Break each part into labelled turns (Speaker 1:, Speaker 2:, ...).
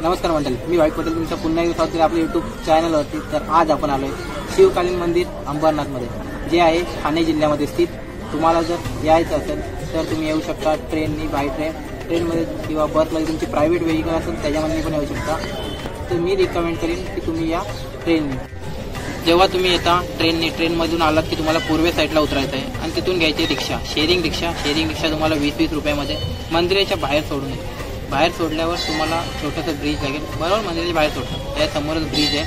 Speaker 1: नमस्कार मंडळी, मी वाईट पटेल तुमचं पुन्हा एकदा स्वागत आपल्या यूट्यूब चॅनलवरती। तर आज आपण आलोय शिवकालीन मंदिर अंबरनाथमध्ये, जे आहे ठाणे जिल्ह्यामध्ये स्थित। तुम्हाला जर यायचं असेल तर तुम्ही येऊ शकता ट्रेननी, बाय ट्रेनमध्ये किंवा बसमध्ये, तुमची प्रायव्हेट व्हेकल असेल त्याच्यामध्ये पण येऊ शकता। तर मी रिकमेंड करीन की तुम्ही या ट्रेननी। जेव्हा तुम्ही येता ट्रेनमधून आलात की तुम्हाला पूर्वे साईडला उतरायचं आहे आणि तिथून घ्यायची रिक्षा, शेअरिंग रिक्षा तुम्हाला 20-20 रुपयामध्ये मंदिराच्या बाहेर सोडून येईल। बाहेर सोडल्यावर तुम्हाला छोटंसं ब्रिज लागेल, बरोबर मंदिराच्या बाहेर सोडतात त्यासमोरच ब्रिज आहे,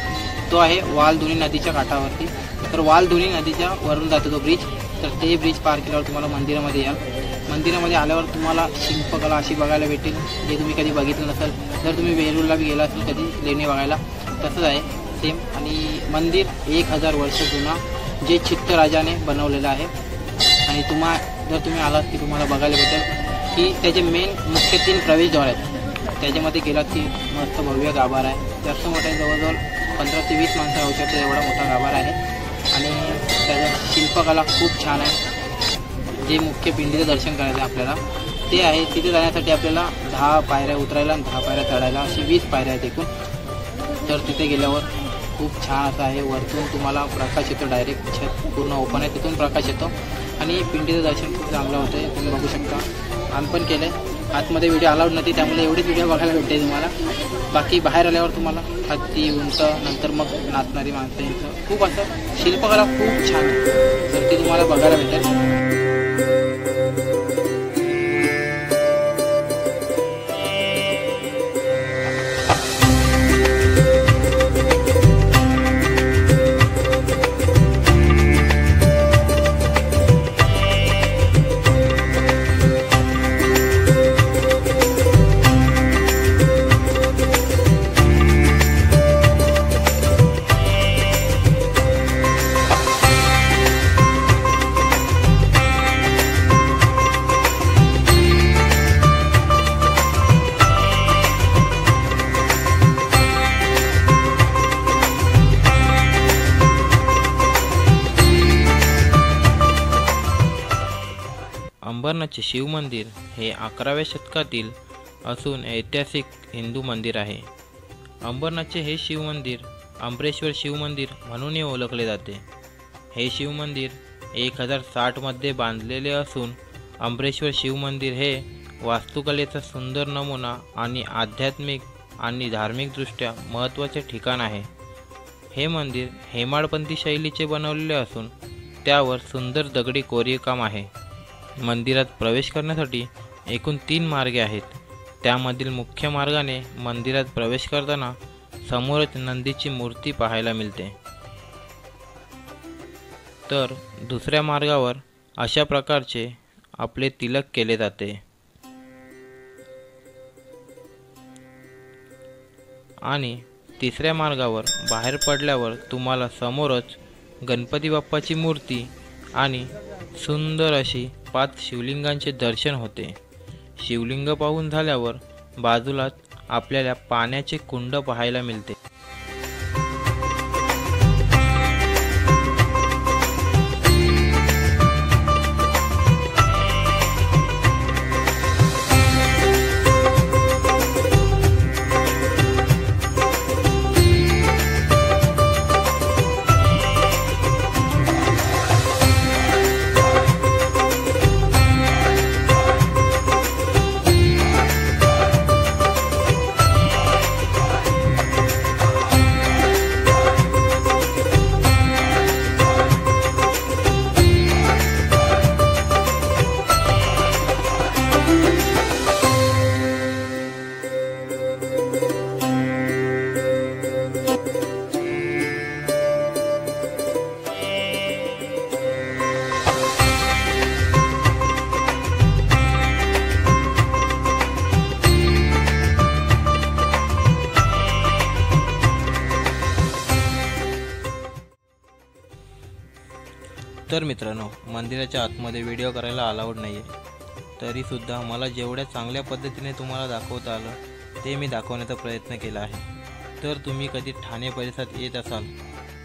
Speaker 1: तो आहे वालधुनी नदीच्या काठावरती। तर वालधुनी नदीच्या वरून जातो तो ब्रिज। तर ते ब्रिज पार केल्यावर तुम्हाला मंदिरामध्ये याल। मंदिरामध्ये आल्यावर तुम्हाला शिल्पकला अशी बघायला भेटेल जे तुम्ही कधी बघितलं नसेल। जर तुम्ही वेरूळला बी गेला असेल कधी लेणी बघायला, तसंच आहे सेम। आणि मंदिर 1000 वर्ष जुना, जे चित्तराजाने बनवलेलं आहे। आणि जर तुम्ही आलात की तुम्हाला बघायला भेटेल की त्याचे मुख्य 3 प्रवेशद्वार आहेत। त्याच्यामध्ये गेलात की मस्त भव्य गाभारा आहे, जास्त मोठा आहे, जवळजवळ 15 ते 20 माणसं राहू शकते एवढा मोठा गाभारा आहे। आणि त्याचं शिल्पकला खूप छान आहे। जे मुख्य पिंडीचं दर्शन करायचं आहे आपल्याला ते आहे, तिथे जाण्यासाठी आपल्याला 10 पायऱ्या उतरायला आणि 10 पायऱ्या चढायला, अशी 20 पायऱ्या आहेत एकूण। तर तिथे गेल्यावर खूप छान असं आहे, वरतून तुम्हाला प्रकाश येतो, डायरेक्ट छत पूर्ण ओपन आहे, तिथून प्रकाश येतो आणि पिंडीचं दर्शन खूप चांगलं होतं आहे, तुम्ही बघू शकता। आम्ही पण केलं आहे, आतमध्ये व्हिडिओ अलाउड नव्हती त्यामुळे एवढीच व्हिडिओ बघायला भेटते तुम्हाला। बाकी बाहेर आल्यावर तुम्हाला हत्ती, उंट, नंतर मग नाचणारी माणसं, यांचं खूप असं शिल्पकला खूप छान आहे, तर ती तुम्हाला बघायला भेटेल।
Speaker 2: अंबरनाथचे शिव मंदिर हे 11व्या शतकातील असून ऐतिहासिक हिंदू मंदिर आहे। अंबरनाथचे हे शिव मंदिर अंबरेश्वर शिव मंदिर म्हणूनही ओळखले जाते। हे शिव मंदिर 1060 मध्ये बांधलेले असून अंबरेश्वर शिव मंदिर हे वास्तुकलेचा सुंदर नमुना आणि आध्यात्मिक आणि धार्मिकदृष्ट्या महत्त्वाचे ठिकाण आहे। हे मंदिर हेमाडपंथी शैलीचे बनवलेले असून त्यावर सुंदर दगडी कोरीवकाम आहे। मंदिरात प्रवेश करण्यासाठी एकूण 3 मार्गे आहेत। त्यामधील मुख्य मार्गाने मंदिरात प्रवेश करताना समोरच नंदीची मूर्ती पाहायला मिळते। तर दुसऱ्या मार्गावर अशा प्रकारचे आपले तिलक केले जाते आणि तिसऱ्या मार्गावर बाहेर पडल्यावर तुम्हाला समोरच गणपती बाप्पाची मूर्ती आणि सुंदर अशी 5 शिवलिंगांचे दर्शन होते। शिवलिंग पाहून झाल्यावर बाजूलाच आपल्याला पाण्याचे कुंड पाहायला मिळते। तर मित्रांनो, मंदिराच्या आतमध्ये व्हिडिओ करायला अलाउड नाही आहे. तरीसुद्धा मला जेवढ्या चांगल्या पद्धतीने तुम्हाला दाखवता आलं ते मी दाखवण्याचा प्रयत्न केला आहे. तर तुम्ही कधी ठाणे परिसरात येत असाल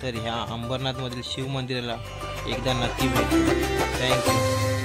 Speaker 2: तर ह्या अंबरनाथमधील शिव मंदिराला एकदा नक्की भेट द्या. थँक्यू.